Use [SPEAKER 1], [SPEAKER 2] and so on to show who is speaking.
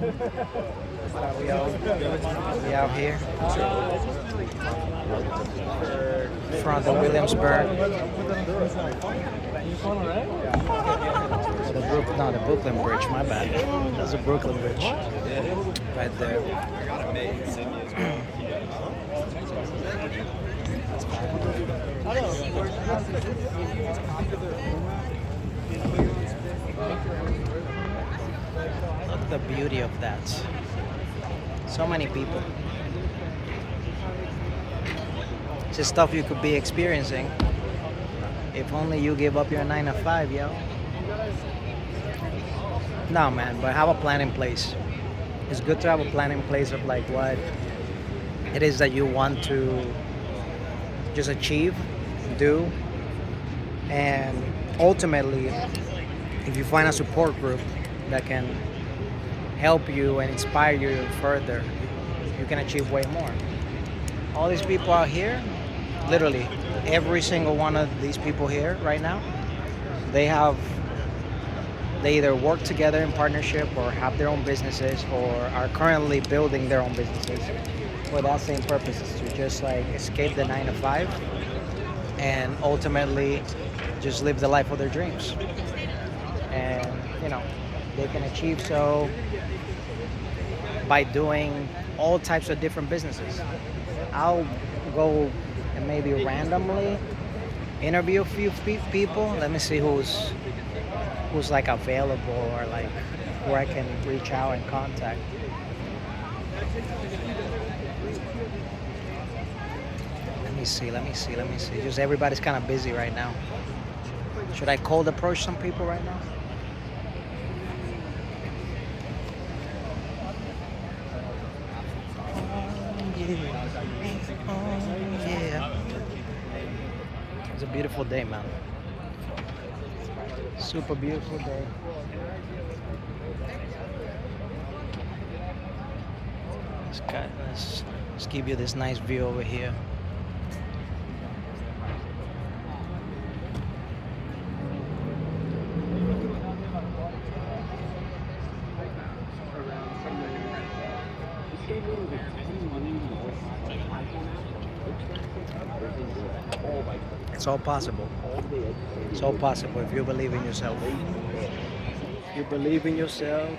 [SPEAKER 1] We out here from the Williamsburg, or the no, the Brooklyn Bridge. My bad. That's the Brooklyn Bridge, right there. Look at the beauty of that. So many people. It's just stuff you could be experiencing if only you give up your 9 to 5, yo. No, man, but have a plan in place. It's good to have a plan in place of like what it is that you want to just achieve, do, and ultimately, if you find a support group that can help you and inspire you further, you can achieve way more. All these people out here, literally every single one of these people here right now, they either work together in partnership or have their own businesses or are currently building their own businesses for that same purpose, is to just like escape the 9 to 5 and ultimately just live the life of their dreams. And they can achieve so by doing all types of different businesses. I'll go and maybe randomly interview a few people. Let me see who's like available or like where I can reach out and contact. Let me see. Just everybody's kind of busy right now. Should I cold approach some people right now? Yeah. It's a beautiful day, man. Super beautiful day. Let's give you this nice view over here. It's all possible. It's all possible if you believe in yourself. If you believe in yourself,